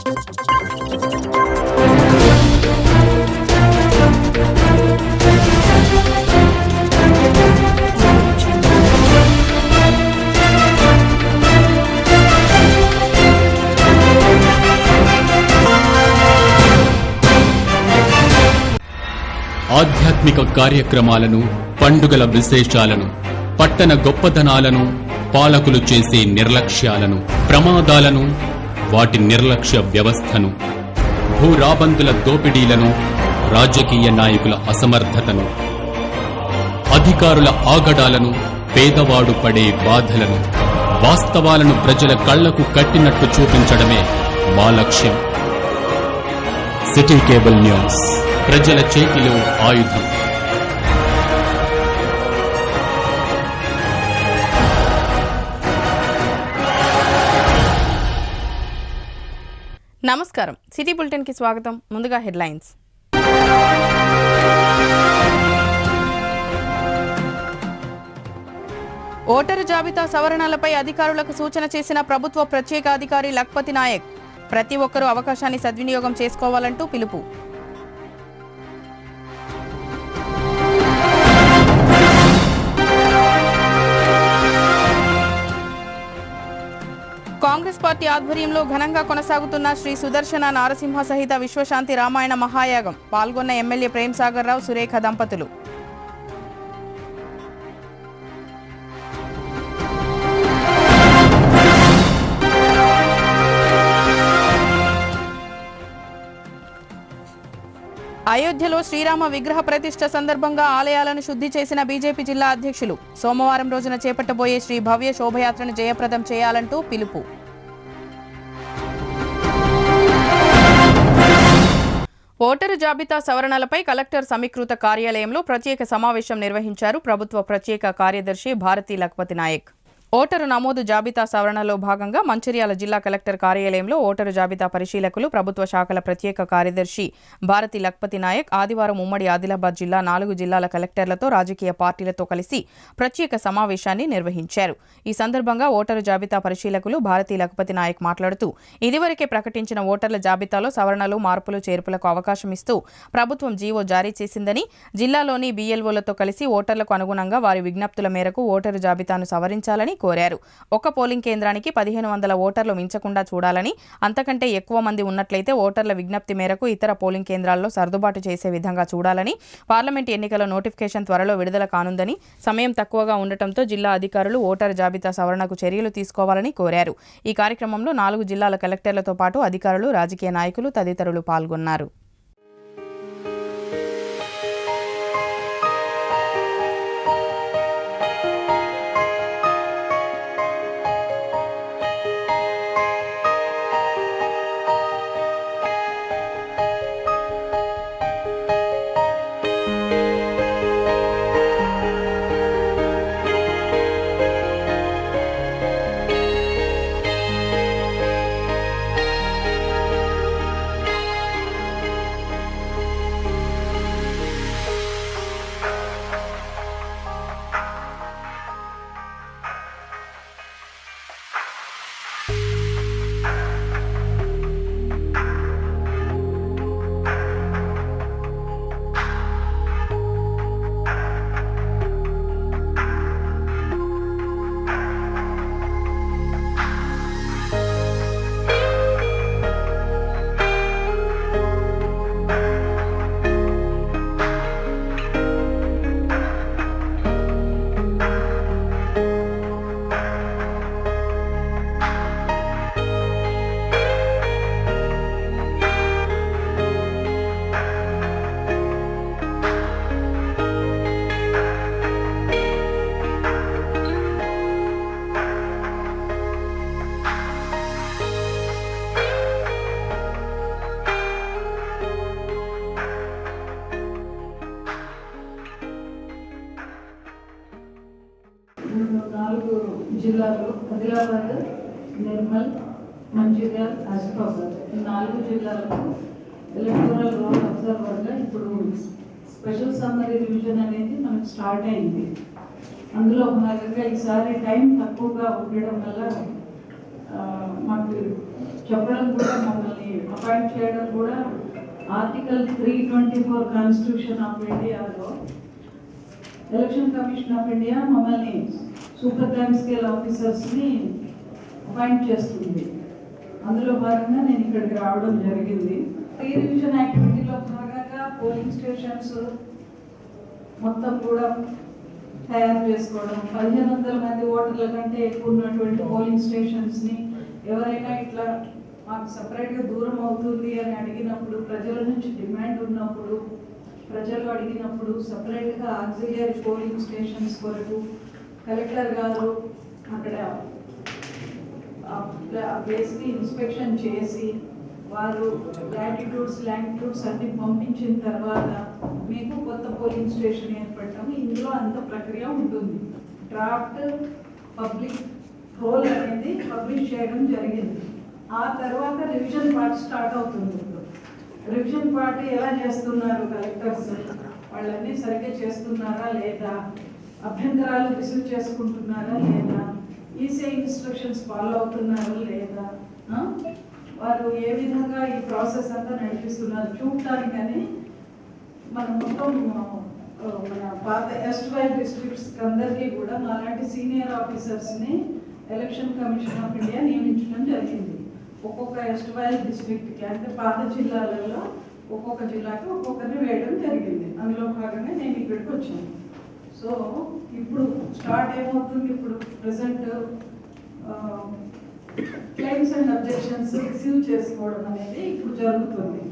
ఆధ్యాత్మిక కార్యక్రమాలను, పండుగల విశేషాలను, పట్టణ గొప్పదనాలను, పాలకులు చేసే నిర్లక్ష్యాలను, ప్రమాదాలను, వాటి నిర్లక్ష్య వ్యవస్థను, భూరాబందుల దోపిడీలను, రాజకీయ నాయకుల అసమర్థతను, అధికారుల ఆగడాలను, పేదవాడు పడే బాధలను, వాస్తవాలను ప్రజల కళ్లకు కట్టినట్టు చూపించడమే మా లక్ష్యం. సిటీ కేబుల్ న్యూస్, ప్రజల చేతిలో ఆయుధం. నమస్కారం, సిటీ బులెటిన్ కి స్వాగతం. ముందుగా హెడ్లైన్స్. ఓటరు జాబితా సవరణలపై అధికారులకు సూచన చేసిన ప్రభుత్వ ప్రత్యేక అధికారి లఖ్పతి నాయక్. ప్రతి ఒక్కరూ అవకాశాన్ని సద్వినియోగం చేసుకోవాలంటూ పిలుపు. కాంగ్రెస్ పార్టీ ఆధ్వర్యంలో ఘనంగా కొనసాగుతున్న శ్రీ సుదర్శన నారసింహ సహిత విశ్వశాంతి రామాయణ మహాయాగం. పాల్గొన్న ఎమ్మెల్యే ప్రేమ్ సాగర్ రావు, సురేఖ దంపతులు. అయోధ్యలో శ్రీరామ విగ్రహ ప్రతిష్ఠ సందర్భంగా ఆలయాలను శుద్ధి చేసిన బీజేపీ జిల్లా అధ్యక్షులు. సోమవారం రోజున చేపట్టబోయే శ్రీ భవ్య శోభయాత్రను జయప్రదం చేయాలంటూ పిలుపు. ఓటరు జాబితా సవరణలపై కలెక్టర్ సమీకృత కార్యాలయంలో ప్రత్యేక సమావేశం నిర్వహించారు ప్రభుత్వ ప్రత్యేక కార్యదర్శి భారతి లఖ్పతి నాయక్. ఓటరు నమోదు జాబితా సవరణలో భాగంగా మంచిర్యాల జిల్లా కలెక్టర్ కార్యాలయంలో ఓటరు జాబితా పరిశీలకులు, ప్రభుత్వ శాఖల ప్రత్యేక కార్యదర్శి భారతి లఖ్పతి నాయక్ ఆదివారం ఉమ్మడి ఆదిలాబాద్ జిల్లా 4 జిల్లాల కలెక్టర్లతో, రాజకీయ పార్టీలతో కలిసి ప్రత్యేక సమావేశాన్ని నిర్వహించారు. ఈ సందర్భంగా ఓటరు జాబితా పరిశీలకులు భారతి లఖ్పతి నాయక్ మాట్లాడుతూ, ఇదివరకే ప్రకటించిన ఓటర్ల జాబితాలో సవరణలు, మార్పులు, చేర్పులకు అవకాశం ఇస్తూ ప్రభుత్వం జీవో జారీ చేసిందని, జిల్లాలోని బీఎల్ఓలతో కలిసి ఓటర్లకు అనుగుణంగా వారి విజ్ఞప్తుల మేరకు ఓటరు జాబితాను సవరించాలని కోరారు. ఒక పోలింగ్ కేంద్రానికి 1500 ఓటర్లు మించకుండా చూడాలని, అంతకంటే ఎక్కువ మంది ఉన్నట్లయితే ఓటర్ల విజ్ఞప్తి మేరకు ఇతర పోలింగ్ కేంద్రాల్లో సర్దుబాటు చేసే విధంగా చూడాలని, పార్లమెంట్ ఎన్నికల నోటిఫికేషన్ త్వరలో విడుదల కానుందని, సమయం తక్కువగా ఉండటంతో జిల్లా అధికారులు ఓటరు జాబితా సవరణకు చర్యలు తీసుకోవాలని కోరారు. ఈ కార్యక్రమంలో 4 జిల్లాల కలెక్టర్లతో పాటు అధికారులు, రాజకీయ నాయకులు తదితరులు పాల్గొన్నారు. జిల్లాలో ఆదిలాబాద్, నిర్మల్, మంచిర్యాల, ఆసిఫాబాద్ ఈ 4 జిల్లాలకు ఎలక్టోరల్ రోల్ అబ్జర్వర్గా ఇప్పుడు స్పెషల్ సమ్మరీ రివిజన్ అనేది మనకు స్టార్ట్ అయింది. అందులో భాగంగా ఈసారి టైం తక్కువగా ఉండడం వల్ల మాకు చెప్పడం కూడా, మమ్మల్ని అపాయింట్ చేయడం కూడా ఆర్టికల్ 324 కాన్స్టిట్యూషన్ ఆఫ్ ఇండియాలో ఎలక్షన్ కమిషన్ ఆఫ్ ఇండియా మమ్మల్ని సూపర్ టైమ్ స్కేల్ ఆఫీసర్స్ని అపాయింట్ చేస్తుంది. అందులో భాగంగా నేను ఇక్కడికి రావడం జరిగింది. ప్రీ రివిజన్ యాక్టివిటీలో భాగంగా పోలింగ్ స్టేషన్స్ మొత్తం కూడా తయారు చేసుకోవడం, 1500 మంది ఓటర్ల కంటే ఎక్కువ ఉన్నటువంటి పోలింగ్ స్టేషన్స్ని ఎవరైనా ఇట్లా మాకు సపరేట్గా దూరం అవుతుంది అని అడిగినప్పుడు, ప్రజల నుంచి డిమాండ్ ఉన్నప్పుడు, ప్రజలు అడిగినప్పుడు సపరేట్గా ఆక్సిలియరీ పోలింగ్ స్టేషన్స్ కొరకు కలెక్టర్ గారు అక్కడ ఆ ప్లేస్ని ఇన్స్పెక్షన్ చేసి వారు లాంగిట్యూడ్స్ అన్ని పంపించిన తర్వాత మీకు కొత్త పోలింగ్ స్టేషన్ ఏర్పడటం, ఇందులో అంత ప్రక్రియ ఉంటుంది. డ్రాఫ్ట్ పబ్లిక్ రోల్ అనేది పబ్లిష్ చేయడం జరిగింది. ఆ తర్వాత రివిజన్ పార్ట్ స్టార్ట్ అవుతుంది. రివిజన్ పార్ట్ ఎలా చేస్తున్నారు కలెక్టర్స్, వాళ్ళన్నీ సరిగ్గా చేస్తున్నారా లేదా, అభ్యంతరాలు రిసీవ్ చేసుకుంటున్నారా లేదా, ఈసీ ఇన్స్ట్రక్షన్స్ ఫాలో అవుతున్నారా లేదా, వారు ఏ విధంగా ఈ ప్రాసెస్ అంతా నడిపిస్తున్నారు చూడటానికని మన మొత్తం మన పాత ఎస్ట్వైల్ డిస్ట్రిక్ట్స్ అందరికీ కూడా మాలాంటి సీనియర్ ఆఫీసర్స్ని ఎలక్షన్ కమిషన్ ఆఫ్ ఇండియా నియమించడం జరిగింది. ఒక్కొక్క ఎస్ట్వైల్ డిస్ట్రిక్ట్కి, అంటే పాత జిల్లాలలో ఒక్కొక్క జిల్లాకి ఒక్కొక్కరిని వేయడం జరిగింది. అందులో భాగంగా నేను ఇక్కడికి వచ్చాను. సో ఇప్పుడు స్టార్ట్ ఏమవుతుంది, ఇప్పుడు present claims and objections receive చేసుకోవడం అనేది ఇప్పుడు జరుగుతుంది.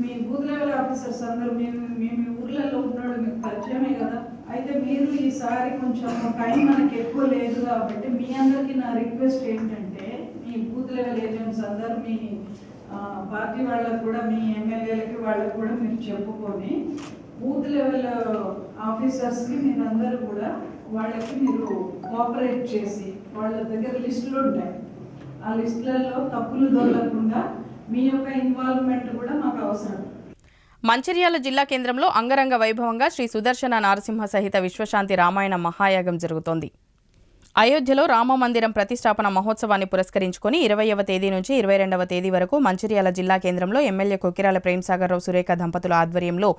మీ బూత్ లెవెల్ ఆఫీసర్స్ అందరూ మీ ఊర్లలో ఉన్నాడు, మీకు పరిచయమే కదా. అయితే మీరు ఈసారి కొంచెం టైం మనకి ఎక్కువ లేదు కాబట్టి మీ అందరికీ నా రిక్వెస్ట్ ఏంటంటే, మీ బూత్ లెవెల్ ఏజెంట్స్ అందరూ మీ పార్టీ వాళ్ళకు కూడా, మీ ఎమ్మెల్యేలకి వాళ్ళకు కూడా మీరు చెప్పుకొని, బూత్ లెవెల్ ఆఫీసర్స్కి మీరందరూ కూడా వాళ్ళకి మీరు కోఆపరేట్ చేసి, వాళ్ళ దగ్గర లిస్టులు ఉంటాయి, ఆ లిస్టులలో తప్పులు దొరకకుండా మీ యొక్క ఇన్వాల్వ్మెంట్ కూడా మాకు అవసరం. మంచిర్యాల జిల్లా కేంద్రంలో అంగరంగ వైభవంగా శ్రీ సుదర్శన నారసింహ సహిత విశ్వశాంతి రామాయణ మహాయాగం జరుగుతోంది. అయోధ్యలో రామమందిరం ప్రతిష్టాపన మహోత్సవాన్ని పురస్కరించుకొని 20వ తేదీ నుంచి 22వ తేదీ వరకు మంచిర్యాల జిల్లా కేంద్రంలో ఎమ్మెల్యే కొక్కిరాల ప్రేమ్సాగర్రావు సురేఖ దంపతుల ఆధ్వర్యంలో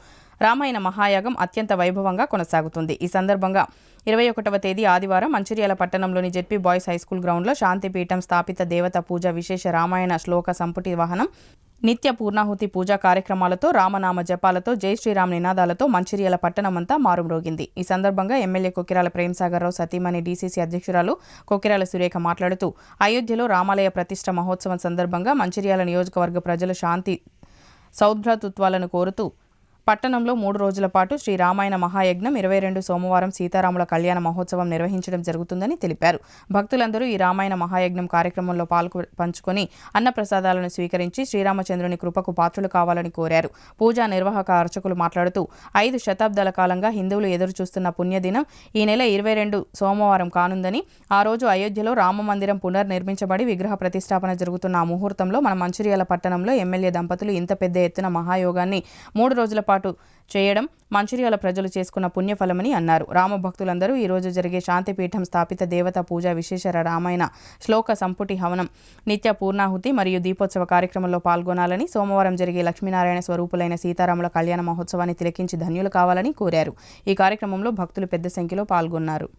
రామాయణ మహాయాగం అత్యంత వైభవంగా కొనసాగుతుంది. ఈ సందర్భంగా 21వ తేదీ ఆదివారం మంచిర్యాల పట్టణంలోని జెడ్పీ బాయ్స్ హైస్కూల్ గ్రౌండ్లో శాంతిపీఠం స్థాపిత దేవత పూజ, విశేష రామాయణ శ్లోక సంపుటి వాహనం, నిత్య పూర్ణాహుతి పూజా కార్యక్రమాలతో, రామనామ జపాలతో, జై శ్రీరామ్ నినాదాలతో మంచిర్యాల పట్టణమంతా మారుమ్రోగింది. ఈ సందర్భంగా ఎమ్మెల్యే కొక్కిరాల ప్రేమ్సాగర్రావు సతీమణి డీసీసీ అధ్యక్షురాలు కొక్కిరాల సురేఖ మాట్లాడుతూ, అయోధ్యలో రామాలయ ప్రతిష్ఠ మహోత్సవం సందర్భంగా మంచిర్యాల నియోజకవర్గ ప్రజలు శాంతి సౌభ్రాతృత్వాలను కోరుతూ పట్టణంలో 3 రోజుల పాటు శ్రీ రామాయణ మహాయజ్ఞం 22 సోమవారం సీతారాముల కళ్యాణ మహోత్సవం నిర్వహించడం జరుగుతుందని తెలిపారు. భక్తులందరూ ఈ రామాయణ మహాయజ్ఞం కార్యక్రమంలో పంచుకొని అన్నప్రసాదాలను స్వీకరించి శ్రీరామచంద్రుని కృపకు పాత్రులు కావాలని కోరారు. పూజా నిర్వాహక అర్చకులు మాట్లాడుతూ 5 శతాబ్దాల కాలంగా హిందువులు ఎదురుచూస్తున్న పుణ్యదినం ఈ నెల 22 సోమవారం కానుందని, ఆ రోజు అయోధ్యలో రామమందిరం పునర్నిర్మించబడి విగ్రహ ప్రతిష్టాపన జరుగుతున్న ఆ ముహూర్తంలో మన మంచిర్యాల పట్టణంలో ఎమ్మెల్యే దంపతులు ఇంత పెద్ద ఎత్తున మహాయోగాన్ని 3 రోజుల పాటు చేయడం మంచిర్యాల ప్రజలు చేసుకున్న పుణ్యఫలమని అన్నారు. రామభక్తులందరూ ఈ రోజు జరిగే శాంతిపీఠం స్థాపిత దేవత పూజ, విశేష రామాయణ శ్లోక సంపుటి హవనం, నిత్య పూర్ణాహుతి మరియు దీపోత్సవ కార్యక్రమంలో పాల్గొనాలని, సోమవారం జరిగే లక్ష్మీనారాయణ స్వరూపులైన సీతారాముల కళ్యాణ మహోత్సవాన్ని తిలకించి ధన్యులు కావాలని కోరారు. ఈ కార్యక్రమంలో భక్తులు పెద్ద సంఖ్యలో పాల్గొన్నారు.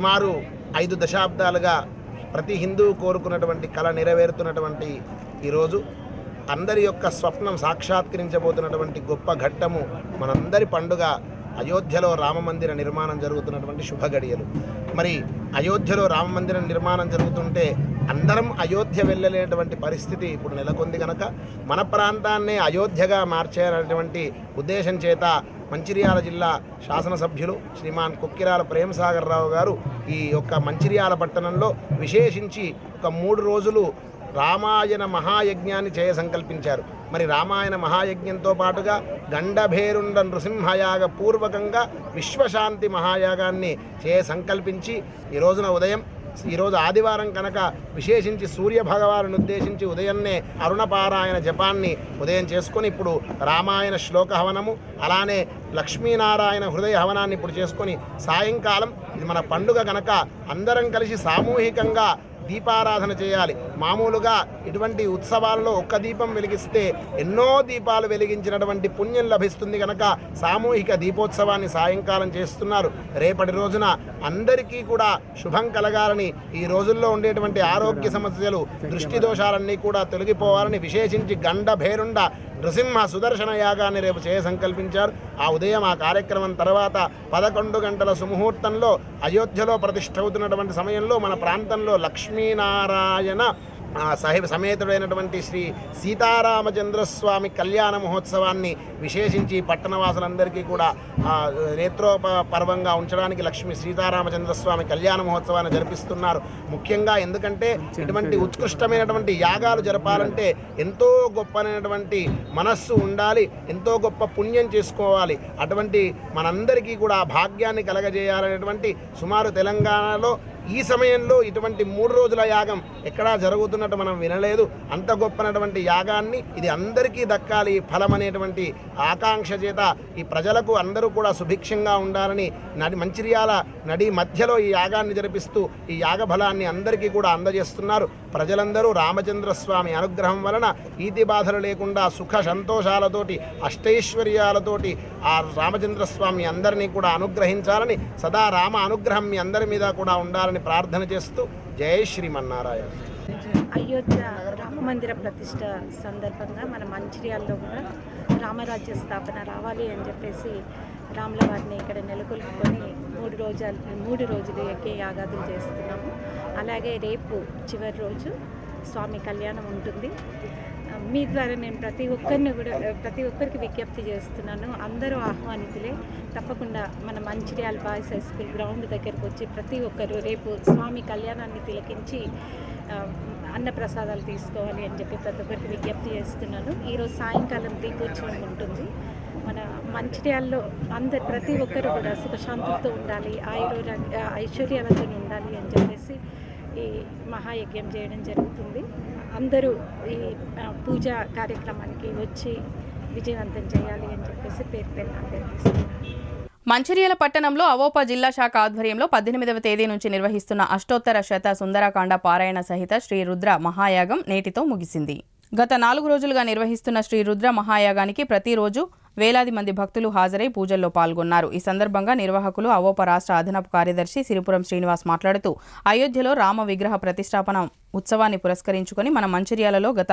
సుమారు 5 దశాబ్దాలుగా ప్రతి హిందువు కోరుకున్నటువంటి కళ నెరవేరుతున్నటువంటి ఈరోజు అందరి యొక్క స్వప్నం సాక్షాత్కరించబోతున్నటువంటి గొప్ప ఘట్టము మనందరి పండుగ అయోధ్యలో రామమందిర నిర్మాణం జరుగుతున్నటువంటి శుభగడియలు. మరి అయోధ్యలో రామమందిర నిర్మాణం జరుగుతుంటే అందరం అయోధ్య వెళ్ళలేనటువంటి పరిస్థితి ఇప్పుడు నెలకొంది కనుక మన ప్రాంతాన్నే అయోధ్యగా మార్చేటటువంటి ఉద్దేశం చేత మంచిర్యాల జిల్లా శాసనసభ్యులు శ్రీమాన్ కొక్కిరాల ప్రేమసాగర్ రావు గారు ఈ యొక్క మంచిర్యాల పట్టణంలో విశేషించి ఒక 3 రోజులు రామాయణ మహాయజ్ఞాన్ని చేయ సంకల్పించారు. మరి రామాయణ మహాయజ్ఞంతో పాటుగా గండభేరుండ నృసింహయాగ పూర్వకంగా విశ్వశాంతి మహాయాగాన్ని చేయ సంకల్పించి ఈరోజు ఆదివారం కనుక విశేషించి సూర్య భగవాను ఉద్దేశించి ఉదయాన్నే అరుణపారాయణ జపాన్ని ఉదయం చేసుకొని ఇప్పుడు రామాయణ శ్లోక హవనము అలానే లక్ష్మీనారాయణ హృదయ హవనాన్ని ఇప్పుడు చేసుకొని సాయంకాలం ఇది మన పండుగ కనుక అందరం కలిసి సామూహికంగా దీపారాధన చేయాలి. మామూలుగా ఇటువంటి ఉత్సవాల్లో ఒక్క దీపం వెలిగిస్తే ఎన్నో దీపాలు వెలిగించినటువంటి పుణ్యం లభిస్తుంది కనుక సామూహిక దీపోత్సవాన్ని సాయంకాలం చేస్తున్నారు. రేపటి రోజున అందరికీ కూడా శుభం కలగాలని, ఈ రోజుల్లో ఉండేటువంటి ఆరోగ్య సమస్యలు దృష్టి దోషాలన్నీ కూడా తొలగిపోవాలని విశేషించి గండభేరుండ నృసింహ సుదర్శన యాగాన్ని రేపు చేయ సంకల్పించారు. ఆ ఉదయం ఆ కార్యక్రమం తర్వాత 11 గంటల సుముహూర్తంలో అయోధ్యలో ప్రతిష్ఠ అవుతున్నటువంటి సమయంలో మన ప్రాంతంలో లక్ష్మీనారాయణ సమేతుడైనటువంటి శ్రీ సీతారామచంద్రస్వామి కళ్యాణ మహోత్సవాన్ని విశేషించి పట్టణవాసులందరికీ కూడా నేత్రోపర్వంగా ఉంచడానికి లక్ష్మీ సీతారామచంద్రస్వామి కళ్యాణ మహోత్సవాన్ని జరిపిస్తున్నారు. ముఖ్యంగా ఎందుకంటే ఇటువంటి ఉత్కృష్టమైనటువంటి యాగాలు జరపాలంటే ఎంతో గొప్పనైనటువంటి మనస్సు ఉండాలి, ఎంతో గొప్ప పుణ్యం చేసుకోవాలి. అటువంటి మనందరికీ కూడా భాగ్యాన్ని కలగజేయాలనేటువంటి సుమారు తెలంగాణలో ఈ సమయంలో ఇటువంటి 3 రోజుల యాగం ఎక్కడా జరుగుతున్నట్టు మనం వినలేదు. అంత గొప్పనటువంటి యాగాన్ని ఇది అందరికీ దక్కాలి ఫలం అనేటువంటి ఆకాంక్ష చేత ఈ ప్రజలకు అందరూ కూడా సుభిక్షంగా ఉండాలని మంచిర్యాల నడి మధ్యలో ఈ యాగాన్ని జరిపిస్తూ ఈ యాగ ఫలాన్ని అందరికీ కూడా అందజేస్తున్నారు. ప్రజలందరూ రామచంద్రస్వామి అనుగ్రహం వలన ఈతి బాధలు లేకుండా సుఖ సంతోషాలతోటి అష్టైశ్వర్యాలతోటి ఆ రామచంద్రస్వామి అందరినీ కూడా అనుగ్రహించాలని, సదా రామ అనుగ్రహం మీ అందరి మీద కూడా ఉండాలని ప్రార్థన చేస్తూ జై శ్రీమన్నారాయణ. అయోధ్య రామమందిర ప్రతిష్ట సందర్భంగా మన మంచిర్యాలలో కూడా రామరాజ్య స్థాపన రావాలి అని చెప్పేసి రాముల వారిని ఇక్కడ నెలకొల్పుకొని 3 రోజులు ఎక్కే యాగాదులు చేస్తున్నాము. అలాగే రేపు చివరి రోజు స్వామి కళ్యాణం ఉంటుంది. మీ ద్వారా నేను ప్రతి ఒక్కరికి విజ్ఞప్తి చేస్తున్నాను. అందరూ ఆహ్వానితులే. తప్పకుండా మన Mancherial boys high school ground దగ్గరకు వచ్చి ప్రతి ఒక్కరు రేపు స్వామి కళ్యాణాన్ని తిలకించి అన్నప్రసాదాలు తీసుకోవాలి అని చెప్పి ప్రతి ఒక్కరికి విజ్ఞప్తి చేస్తున్నాను. ఈరోజు సాయంకాలం దీపోత్సవం ఉంటుంది. మన మంచిర్యాలలో ప్రతి ఒక్కరు కూడా సుఖశాంతులతో ఉండాలి, ఐశ్వర్యాలతో ఉండాలి అని చెప్పేసి ఈ మహాయజ్ఞం చేయడం జరుగుతుంది. అందరూ ఈ పూజా కార్యక్రమానికి వచ్చి విజయవంతం చేయాలి అని చెప్పేసి పేరు అభ్యర్థిస్తున్నారు. మంచిర్యాల పట్టణంలో అవోపా జిల్లా శాఖ ఆధ్వర్యంలో 18వ తేదీ నుంచి నిర్వహిస్తున్న అష్టోత్తర శత సుందరకాండ పారాయణ సహిత శ్రీ రుద్ర మహాయాగం నేటితో ముగిసింది. గత 4 రోజులుగా నిర్వహిస్తున్న శ్రీ రుద్ర మహాయాగానికి ప్రతిరోజు వేలాది మంది భక్తులు హాజరై పూజల్లో పాల్గొన్నారు. ఈ సందర్భంగా నిర్వాహకులు అవోపా రాష్ట్ర అదనపు కార్యదర్శి సిరిపురం శ్రీనివాస్ మాట్లాడుతూ అయోధ్యలో రామ విగ్రహ ప్రతిష్టాపన ఉత్సవాన్ని పురస్కరించుకొని మన మంచిర్యాలలో గత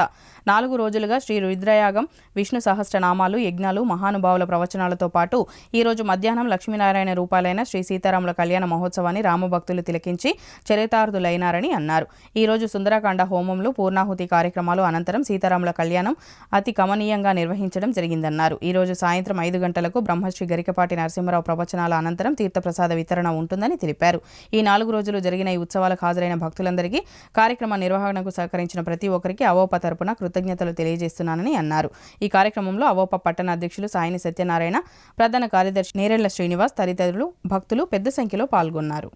4 రోజులుగా శ్రీ రుద్రయాగం, విష్ణు సహస్రనామాలు, యజ్ఞాలు, మహానుభావుల ప్రవచనాలతో పాటు ఈరోజు మధ్యాహ్నం లక్ష్మీనారాయణ రూపాలైన శ్రీ సీతారాముల కళ్యాణ మహోత్సవాన్ని రామభక్తులు తిలకించి చరితార్థులైనారని అన్నారు. ఈరోజు సుందరకాండ హోమంలు, పూర్ణాహుతి కార్యక్రమాలు అనంతరం సీతారాముల కళ్యాణం అతి కమనీయంగా నిర్వహించడం జరిగిందన్నారు. ఈరోజు సాయంత్రం 5 గంటలకు బ్రహ్మశ్రీ గరికపాటి నరసింహరావు ప్రవచనాల అనంతరం తీర్థప్రసాద వితరణ ఉంటుందని తెలిపారు. ఈ 4 రోజులు జరిగిన ఈ ఉత్సవాలకు హాజరైన భక్తులందరికీ కార్యక్రమ నిర్వహణకు సహకరించిన ప్రతి ఒక్కరికి అవోపా తరపున కృతజ్ఞతలు తెలియజేస్తున్నానని అన్నారు. ఈ కార్యక్రమంలో అవోపా పట్టణ అధ్యక్షులు సాయిని సత్యనారాయణ, ప్రధాన కార్యదర్శి నేరెళ్ల శ్రీనివాస్ తదితరులు భక్తులు పెద్ద సంఖ్యలో పాల్గొన్నారు.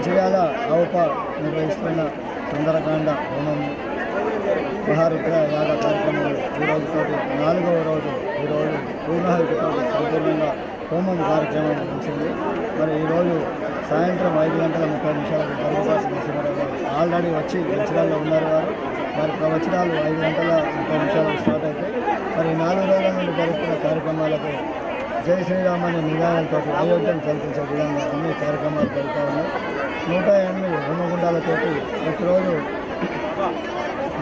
మంచిర్యాల ఆవుప నిర్వహిస్తున్న సుందరకాండ హోమము మహారుద్ర యాగ కార్యక్రమాలు ఈ రోజుతోటి 4వ రోజు ఈరోజు పూర్ణాహుతితో సంపూర్ణంగా హోమం కార్యక్రమం వచ్చింది. మరి ఈరోజు సాయంత్రం 5:30 గరుగుపాటి నరసింహారావు గారు ఆల్రెడీ వచ్చి వచ్చిరాల్లో ఉన్నారు. వారు వచ్చిరాలు 5:30 స్టార్ట్ అవుతాయి. మరి 4 రోజుల నుండి జరుగుతున్న కార్యక్రమాలకు జై శ్రీరామ్ అనే నిదానంతో అయోధ్యను కల్పించే విధంగా అన్ని కార్యక్రమాలు జరుగుతూ ఉన్నాయి. 108 హోమగుండాలతోటి ప్రతిరోజు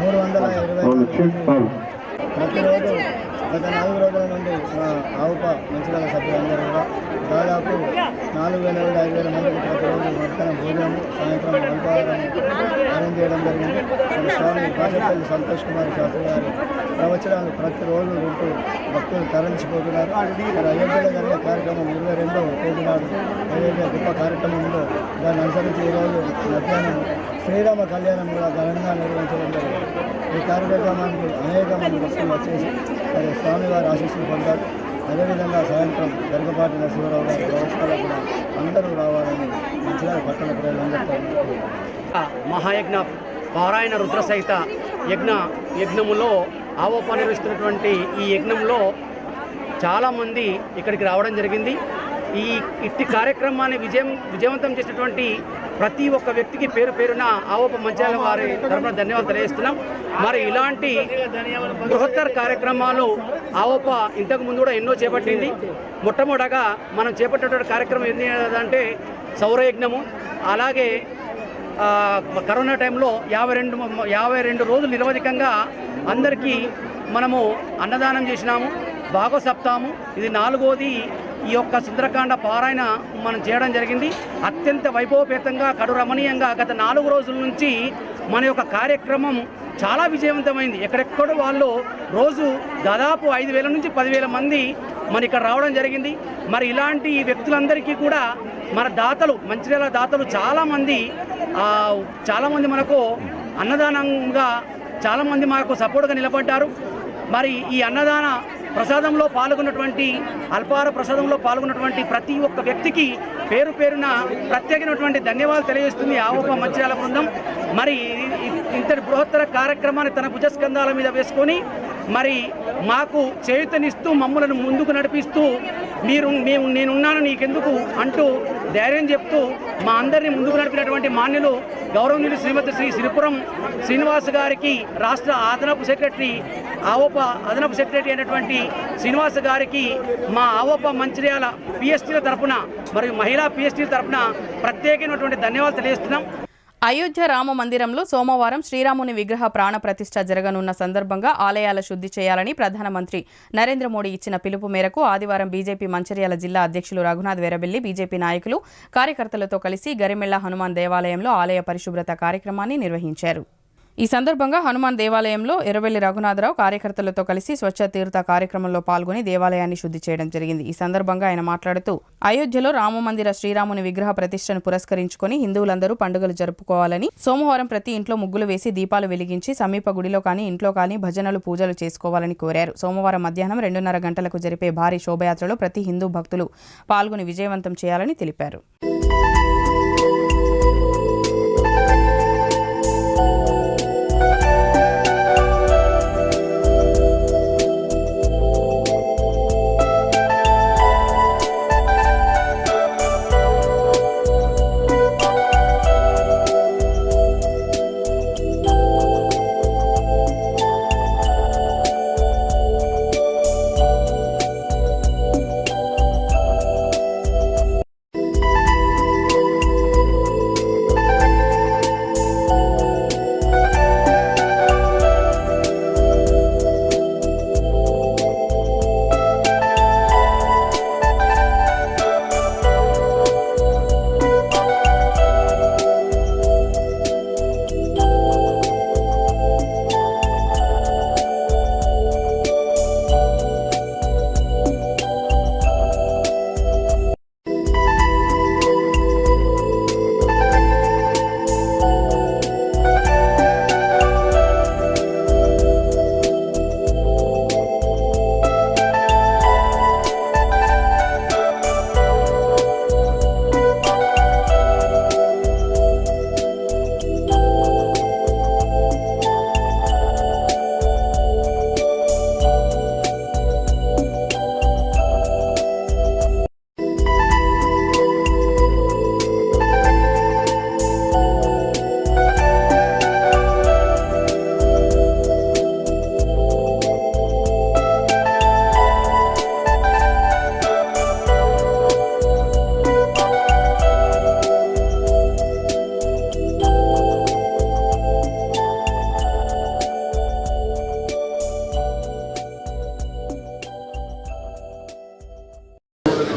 320 ప్రతిరోజు గత 4 రోజుల నుండి మా ఆవుప మంచిర్యాల సభ్యులందరూ కూడా దాదాపు 4,000-5,000 మందికి ప్రతిరోజు మధ్యాహ్నం భోజనము సాయంత్రం అల్పాహారం అరేంజ్ చేయడం జరిగింది. మన స్వామి బాజపల్లి సంతోష్ కుమార్ శాస్త్రి గారి ప్రవచనాలు ప్రతిరోజు వింటూ భక్తులు తరలించిపోతున్నారు. మరి అయోధ్యలో జరిగే కార్యక్రమం 22వ తేదీ నాడు ఏదైతే గొప్ప కార్యక్రమం ఉందో దాన్ని అనుసరించి ఈరోజు మధ్యాహ్నం శ్రీరామ కళ్యాణం కూడా ఘనంగా నిర్వహించడం జరిగింది. ఈ కార్యక్రమానికి అనేక మంది భక్తులు వచ్చేసి మరి స్వామివారి ఆశీస్సులు పొందారు. అదేవిధంగా సాయంత్రం గరుగుపాటి నరసింహారావు గారి ప్రవచనాలు కూడా అందరూ రావాలని మంచిర్యాల పట్టణ ప్రజలందరితో మహాయజ్ఞ పారాయణ రుద్ర సహిత యజ్ఞములో ఆవోప నిర్వహిస్తున్నటువంటి ఈ యజ్ఞంలో చాలామంది ఇక్కడికి రావడం జరిగింది. ఇట్టి కార్యక్రమాన్ని విజయవంతం చేసినటువంటి ప్రతి ఒక్క వ్యక్తికి పేరు పేరున ఆవోప మంచిర్యాల వారి తరఫున ధన్యవాదాలు తెలియజేస్తున్నాం. మరి ఇలాంటి బృహత్తర కార్యక్రమాలు ఆవోప ఇంతకు ముందు కూడా ఎన్నో చేపట్టింది. మొట్టమొదటగా మనం చేపట్టినటువంటి కార్యక్రమం ఏంటంటే సౌరయజ్ఞము. అలాగే కరోనా టైంలో 52 రోజులు నిరవధికంగా అందరికీ మనము అన్నదానం చేసినాము. భాగవసప్తాము ఇది 4వది. ఈ యొక్క సుందరకాండ పారాయణ మనం చేయడం జరిగింది. అత్యంత వైభవపేతంగా కడు రమణీయంగా గత 4 రోజుల నుంచి మన యొక్క కార్యక్రమం చాలా విజయవంతమైంది. ఎక్కడెక్కడో వాళ్ళు రోజు దాదాపు 5,000 నుంచి 10,000 మంది మన ఇక్కడ రావడం జరిగింది. మరి ఇలాంటి వ్యక్తులందరికీ కూడా మన దాతలు మంచిర్యాల దాతలు చాలామంది మనకు అన్నదానంగా చాలామంది మనకు సపోర్ట్గా నిలబడ్డారు. మరి ఈ అన్నదాన ప్రసాదంలో పాల్గొన్నటువంటి అల్పాహార ప్రసాదంలో పాల్గొన్నటువంటి ప్రతి ఒక్క వ్యక్తికి పేరు పేరున ప్రత్యేకమైనటువంటి ధన్యవాదాలు తెలియజేస్తుంది ఆవోప మంచిర్యాల బృందం. మరి ఇంతటి బృహత్తర కార్యక్రమాన్ని తన భుజస్కంధాల మీద వేసుకొని మరి మాకు చేయూతనిస్తూ మమ్మలను ముందుకు నడిపిస్తూ నేనున్నాను నీకెందుకు అంటూ ధైర్యం చెప్తూ మా అందరినీ ముందుకు నడిపినటువంటి మాన్యులు గౌరవనీయులు శ్రీమతి శ్రీ సిరిపురం శ్రీనివాస్ గారికి, రాష్ట్ర అదనపు సెక్రటరీ ఆవోప అదనపు సెక్రటరీ అయినటువంటి శ్రీనివాస్ గారికి మా ఆవోప మంచిర్యాల పిఎస్టీల తరఫున మరియు మహిళా పిఎస్టీల తరఫున ప్రత్యేకమైనటువంటి ధన్యవాదాలు తెలియజేస్తున్నాం. అయోధ్య రామ మందిరంలో సోమవారం శ్రీరాముని విగ్రహ ప్రాణ ప్రతిష్ఠ జరగనున్న సందర్భంగా ఆలయాల శుద్ధి చేయాలని ప్రధానమంత్రి నరేంద్ర మోడీ ఇచ్చిన పిలుపు మేరకు ఆదివారం బీజేపీ మంచిర్యాల జిల్లా అధ్యక్షులు రఘునాథ్ వీరబెల్లి బీజేపీ నాయకులు కార్యకర్తలతో కలిసి గరిమెళ్ల హనుమాన్ దేవాలయంలో ఆలయ పరిశుభ్రత కార్యక్రమాన్ని నిర్వహించారు. ఈ సందర్భంగా హనుమాన్ దేవాలయంలో ఎర్రబెల్లి రఘునాథరావు కార్యకర్తలతో కలిసి స్వచ్ఛ తీర్థ కార్యక్రమంలో పాల్గొని దేవాలయాన్ని శుద్ధి చేయడం జరిగింది. ఈ సందర్భంగా ఆయన మాట్లాడుతూ అయోధ్యలో రామమందిర శ్రీరాముని విగ్రహ ప్రతిష్టను పురస్కరించుకొని హిందువులందరూ పండుగలు జరుపుకోవాలని, సోమవారం ప్రతి ఇంట్లో ముగ్గులు వేసి దీపాలు వెలిగించి సమీప గుడిలో కానీ ఇంట్లో కానీ భజనలు పూజలు చేసుకోవాలని కోరారు. సోమవారం మధ్యాహ్నం 2:30 గంటలకు జరిపే భారీ శోభయాత్రలో ప్రతి హిందూ భక్తులు పాల్గొని విజయవంతం చేయాలని తెలిపారు.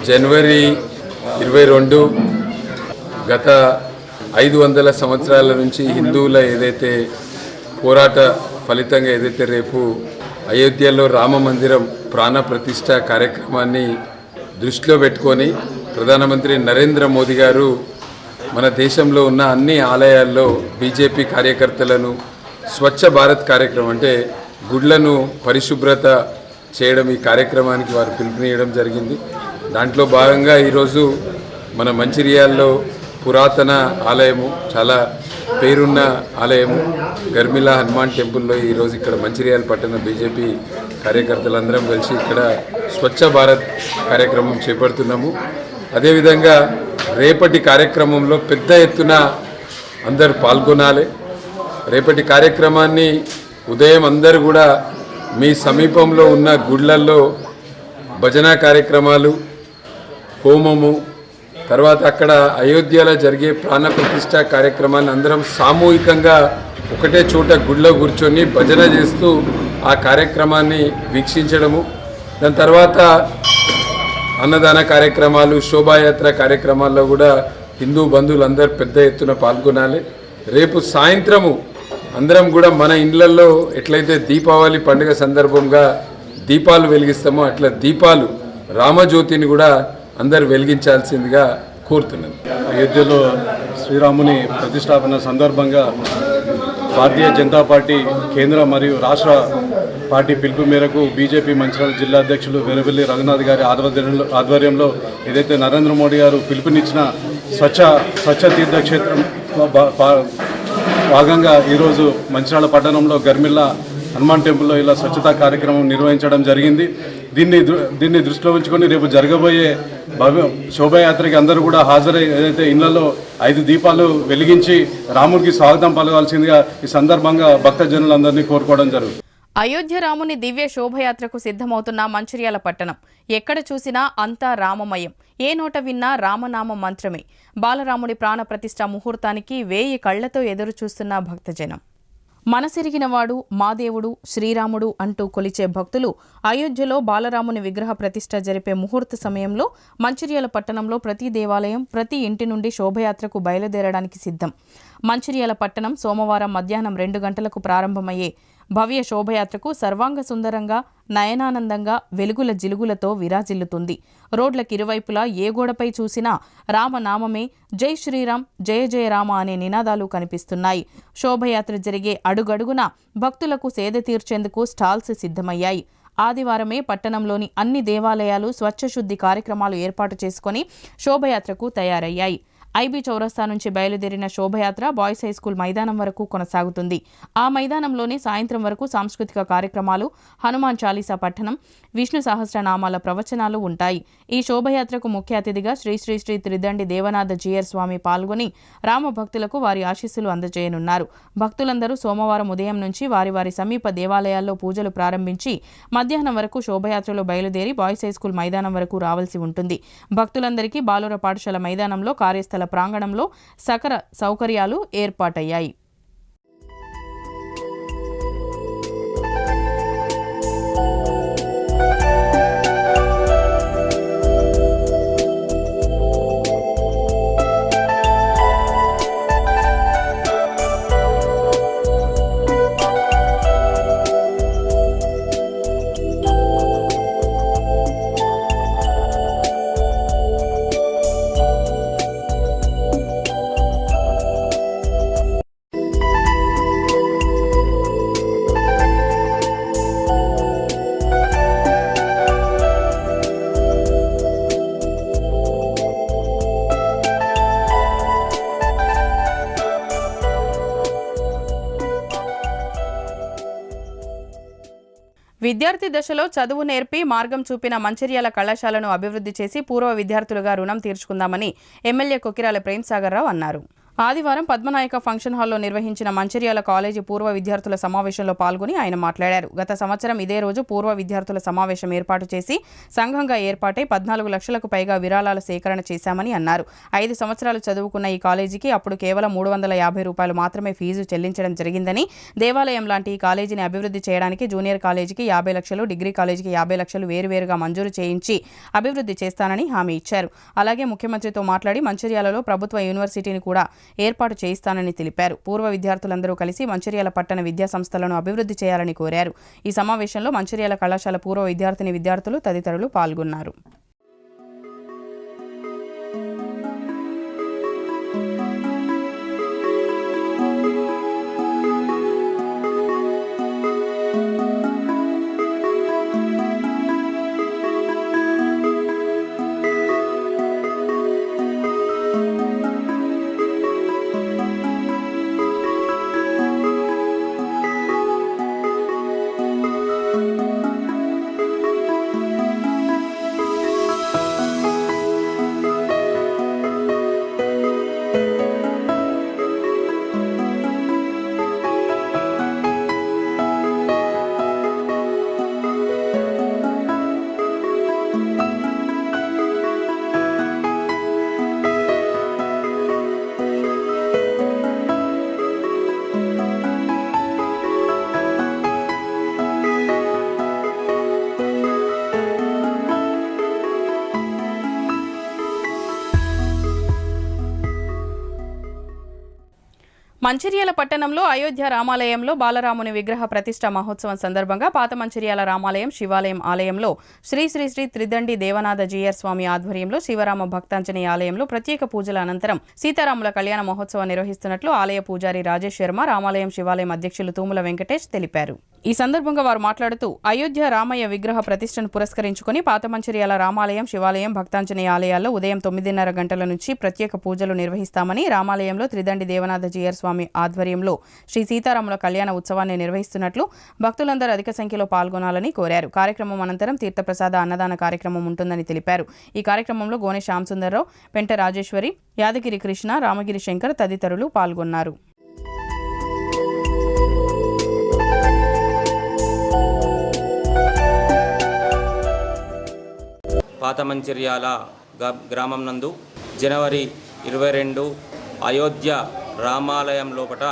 జనవరి 22 గత 500 సంవత్సరాల నుంచి హిందువుల ఏదైతే పోరాట ఫలితంగా ఏదైతే రేపు అయోధ్యలో రామ మందిరం ప్రాణ ప్రతిష్ఠ కార్యక్రమాన్ని దృష్టిలో పెట్టుకొని ప్రధానమంత్రి నరేంద్ర మోదీ గారు మన దేశంలో ఉన్న అన్ని ఆలయాల్లో బీజేపీ కార్యకర్తలను స్వచ్ఛ భారత్ కార్యక్రమం అంటే గుడ్లను పరిశుభ్రత చేయడం ఈ కార్యక్రమానికి వారు పిలుపునియడం జరిగింది. దాంట్లో భాగంగా ఈరోజు మన మంచిర్యాలలో పురాతన ఆలయము, చాలా పేరున్న ఆలయము గర్మిలా హనుమాన్ టెంపుల్లో ఈరోజు ఇక్కడ మంచిర్యాల పట్టణ బీజేపీ కార్యకర్తలందరం కలిసి ఇక్కడ స్వచ్ఛ భారత్ కార్యక్రమం చేపడుతున్నాము. అదేవిధంగా రేపటి కార్యక్రమంలో పెద్ద ఎత్తున అందరూ పాల్గొనాలి. రేపటి కార్యక్రమాన్ని ఉదయం అందరూ కూడా మీ సమీపంలో ఉన్న గుళ్ళల్లో భజన కార్యక్రమాలు, హోమము, తర్వాత అక్కడ అయోధ్యలో జరిగే ప్రాణ ప్రతిష్ఠ కార్యక్రమాన్ని అందరం సామూహికంగా ఒకటే చోట గుడిలో కూర్చొని భజన చేస్తూ ఆ కార్యక్రమాన్ని వీక్షించడము. దాని తర్వాత అన్నదాన కార్యక్రమాలు, శోభాయాత్ర కార్యక్రమాల్లో కూడా హిందూ బంధువులందరూ పెద్ద ఎత్తున పాల్గొనాలి. రేపు సాయంత్రము అందరం కూడా మన ఇళ్లలో ఎట్లయితే దీపావళి పండుగ సందర్భంగా దీపాలు వెలిగిస్తామో అట్లా దీపాలు రామజ్యోతిని కూడా అందరు వెలిగించాల్సిందిగా కోరుతున్నాను. అయోధ్యలో శ్రీరాముని ప్రతిష్టాపన సందర్భంగా భారతీయ జనతా పార్టీ కేంద్ర మరియు రాష్ట్ర పార్టీ పిలుపు మేరకు బీజేపీ మంచిర్యాల జిల్లా అధ్యక్షులు వెరవెల్లి రఘునాథ్ గారి ఆధ్వర్యంలో ఏదైతే నరేంద్ర మోడీ గారు పిలుపునిచ్చిన స్వచ్ఛ తీర్థక్షేత్రం భాగంగా ఈరోజు మంచిర్యాల పట్టణంలో గర్మిల్లా హనుమాన్ టెంపుల్లో ఇలా స్వచ్ఛతా కార్యక్రమం నిర్వహించడం జరిగింది. దీన్ని దృష్టిలో ఉంచుకొని రేపు జరగబోయే శోభాయాత్రకి అందరూ కూడా హాజరై ఏదైతే ఇళ్లలో 5 దీపాలు వెలిగించి రాముడికి స్వాగతం పలకాల్సిందిగా ఈ సందర్భంగా భక్తజనులందరినీ కోరుకోవడం జరుగుతుంది. అయోధ్య రాముని దివ్య శోభయాత్రకు సిద్ధమవుతున్న మంచిర్యాల పట్టణం ఎక్కడ చూసినా అంతా రామమయం. ఏ నోట విన్నా రామనామ మంత్రమే. బాలరాముడి ప్రాణ ప్రతిష్ఠ ముహూర్తానికి 1000 కళ్లతో ఎదురు చూస్తున్న భక్తజనం. మనసెరిగినవాడు మా దేవుడు శ్రీరాముడు అంటూ కొలిచే భక్తులు అయోధ్యలో బాలరాముని విగ్రహ ప్రతిష్ఠ జరిపే ముహూర్త సమయంలో మంచిర్యాల పట్టణంలో ప్రతి దేవాలయం, ప్రతి ఇంటి నుండి శోభయాత్రకు బయలుదేరడానికి సిద్ధం. మంచిర్యాల పట్టణం సోమవారం మధ్యాహ్నం 2 గంటలకు ప్రారంభమయ్యే భవ్య శోభయాత్రకు సర్వాంగ సుందరంగా, నయనానందంగా, వెలుగుల జిలుగులతో విరాజిల్లుతుంది. రోడ్లకు ఇరువైపులా ఏ గోడపై చూసినా రామనామమే, జై శ్రీరామ్, జయ జయ రామ అనే నినాదాలు కనిపిస్తున్నాయి. శోభయాత్ర జరిగే అడుగడుగున భక్తులకు సేద తీర్చేందుకు స్టాల్స్ సిద్ధమయ్యాయి. ఆదివారమే పట్టణంలోని అన్ని దేవాలయాలు స్వచ్ఛశుద్ధి కార్యక్రమాలు ఏర్పాటు చేసుకుని శోభయాత్రకు తయారయ్యాయి. ఐబీ చౌరస్తా నుంచి బయలుదేరిన శోభయాత్ర బాయ్స్ హైస్కూల్ మైదానం వరకు కొనసాగుతుంది. ఆ మైదానంలోనే సాయంత్రం వరకు సాంస్కృతిక కార్యక్రమాలు, హనుమాన్ చాలీసా పఠనం, విష్ణు సహస్రనామాల ప్రవచనాలు ఉంటాయి. ఈ శోభయాత్రకు ముఖ్య అతిథిగా శ్రీ శ్రీ శ్రీ త్రిదండి దేవనాథ జీయర్ స్వామి పాల్గొని రామ భక్తులకు వారి ఆశీస్సులు అందజేయనున్నారు. భక్తులందరూ సోమవారం ఉదయం నుంచి వారి వారి సమీప దేవాలయాల్లో పూజలు ప్రారంభించి మధ్యాహ్నం వరకు శోభయాత్రలో బయలుదేరి బాయ్స్ హైస్కూల్ మైదానం వరకు రావాల్సి ఉంటుంది. భక్తులందరికీ బాలుర పాఠశాల మైదానంలో కార్యస్థల ప్రాంగణంలో సకల సౌకర్యాలు ఏర్పాటయ్యాయి. విద్యార్థి దశలో చదువు నేర్పి మార్గం చూపిన మంచిర్యాల కళాశాలను అభివృద్ధి చేసి పూర్వ విద్యార్థులుగా రుణం తీర్చుకుందామని ఎమ్మెల్యే కొకిరాల ప్రేమ్సాగర్ రావు అన్నారు. ఆదివారం పద్మనాయక ఫంక్షన్ హాల్లో నిర్వహించిన మంచిర్యాల కాలేజీ పూర్వ విద్యార్థుల సమావేశంలో పాల్గొని ఆయన మాట్లాడారు. గత సంవత్సరం ఇదే రోజు పూర్వ విద్యార్థుల సమావేశం ఏర్పాటు చేసి సంఘంగా ఏర్పాటై 14 లక్షలకు పైగా విరాళాల సేకరణ చేశామని అన్నారు. 5 సంవత్సరాలు చదువుకున్న ఈ కాలేజీకి అప్పుడు కేవలం 350 రూపాయలు మాత్రమే ఫీజు చెల్లించడం జరిగిందని, దేవాలయం లాంటి ఈ కాలేజీని అభివృద్ధి చేయడానికి జూనియర్ కాలేజీకి 50 లక్షలు, డిగ్రీ కాలేజీకి 50 లక్షలు వేరువేరుగా మంజూరు చేయించి అభివృద్ధి చేస్తానని హామీ ఇచ్చారు. అలాగే ముఖ్యమంత్రితో మాట్లాడి మంచిర్యాలలో ప్రభుత్వ యూనివర్సిటీని కూడా ఏర్పాటు చేయిస్తానని తెలిపారు. పూర్వ విద్యార్థులందరూ కలిసి మంచిర్యాల పట్టణ విద్యా సంస్థలను అభివృద్ధి చేయాలని కోరారు. ఈ సమావేశంలో మంచిర్యాల కళాశాల పూర్వ విద్యార్థిని విద్యార్థులు తదితరులు పాల్గొన్నారు. మంచిర్యాల పట్టణంలో అయోధ్య రామాలయంలో బాలరాముని విగ్రహ ప్రతిష్ఠ మహోత్సవం సందర్భంగా పాత మంచిర్యాల రామాలయం శివాలయం ఆలయంలో శ్రీ శ్రీ శ్రీ త్రిదండి దేవనాథ జీయర్ స్వామి ఆధ్వర్యంలో శివరామ భక్తాంజనేయ ఆలయంలో ప్రత్యేక పూజల అనంతరం సీతారాముల కళ్యాణ మహోత్సవం నిర్వహిస్తున్నట్లు ఆలయ పూజారి రాజేష్ శర్మ, రామాలయం శివాలయం అధ్యక్షులు తూముల వెంకటేష్ తెలిపారు. ఈ సందర్భంగా వారు మాట్లాడుతూ అయోధ్య రామయ్య విగ్రహ ప్రతిష్టను పురస్కరించుకుని పాత మంచిర్యాల రామాలయం శివాలయం భక్తాంజనేయ ఆలయాల్లో ఉదయం 9:30 గంటల నుంచి ప్రత్యేక పూజలు నిర్వహిస్తామని, రామాలయంలో త్రిదండి దేవనాథ జీయర్ స్వామి ఆధ్వర్యంలో శ్రీ సీతారాముల కళ్యాణ ఉత్సవాన్ని నిర్వహిస్తున్నట్లు భక్తులందరూ అధిక సంఖ్యలో పాల్గొనాలని కోరారు. కార్యక్రమం అనంతరం తీర్థప్రసాద అన్నదాన కార్యక్రమం ఉంటుందని తెలిపారు. ఈ కార్యక్రమంలో గోనె శ్యాంసుందర్రావు, పెంట రాజేశ్వరి, యాదగిరి కృష్ణ, రామగిరి శంకర్ తదితరులు పాల్గొన్నారు. పాత మంచిర్యాల గ్రామం నందు జనవరి 22 అయోధ్య రామాలయం లోపట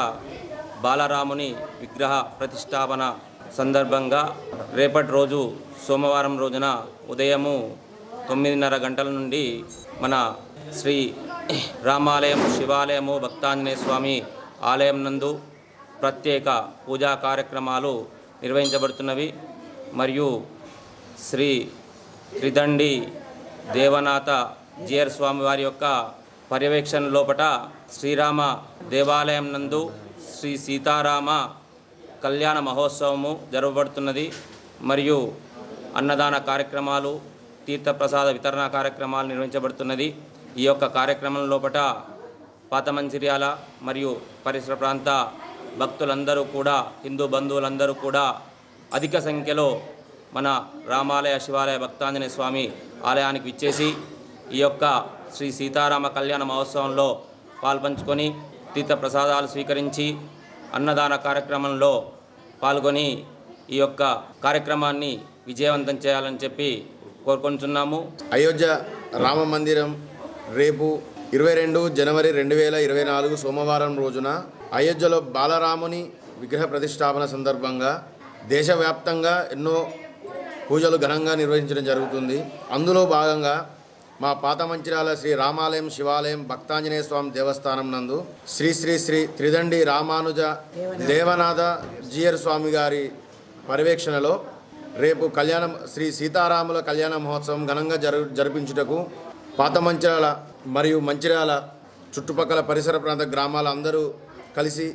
బాలరాముని విగ్రహ ప్రతిష్టాపన సందర్భంగా రేపటి రోజు సోమవారం రోజున ఉదయము 9:30 గంటల నుండి మన శ్రీ రామాలయం శివాలయము భక్తాంజనేయ స్వామి ఆలయం నందు ప్రత్యేక పూజా కార్యక్రమాలు నిర్వహించబడుతున్నవి. మరియు శ్రీ త్రిదండి దేవనాథ జీయర్ స్వామి వారి యొక్క పర్యవేక్షణ లోపట శ్రీరామ దేవాలయం నందు శ్రీ సీతారామ కళ్యాణ మహోత్సవము జరగబడుతున్నది. మరియు అన్నదాన కార్యక్రమాలు, తీర్థప్రసాద వితరణ కార్యక్రమాలు నిర్వహించబడుతున్నది. ఈ యొక్క కార్యక్రమం లోపట పాత మంచిర్యాల మరియు పరిసర ప్రాంత భక్తులందరూ కూడా, హిందూ బంధువులందరూ కూడా అధిక సంఖ్యలో మన రామాలయ శివాలయ భక్తాంజనేయ స్వామి ఆలయానికి విచ్చేసి ఈ యొక్క శ్రీ సీతారామ కళ్యాణ మహోత్సవంలో పాల్పంచుకొని తీర్థ ప్రసాదాలు స్వీకరించి అన్నదాన కార్యక్రమంలో పాల్గొని ఈ యొక్క కార్యక్రమాన్ని విజయవంతం చేయాలని చెప్పి కోరుకుంటున్నాము. అయోధ్య రామ మందిరం రేపు 22 జనవరి 2024 సోమవారం రోజున అయోధ్యలో బాలరాముని విగ్రహ ప్రతిష్టాపన సందర్భంగా దేశవ్యాప్తంగా ఎన్నో పూజలు ఘనంగా నిర్వహించడం జరుగుతుంది. అందులో భాగంగా మా పాత మంచిర్యాల శ్రీ రామాలయం శివాలయం భక్తాంజనేయ స్వామి దేవస్థానం నందు శ్రీ శ్రీ శ్రీ త్రిదండి రామానుజ దేవనాథ జీయర్ స్వామి గారి పర్యవేక్షణలో రేపు శ్రీ సీతారాముల కళ్యాణ మహోత్సవం ఘనంగా జరిపించుటకు పాత మంచిర్యాల మరియు మంచిర్యాల చుట్టుపక్కల పరిసర ప్రాంత గ్రామాల అందరూ కలిసి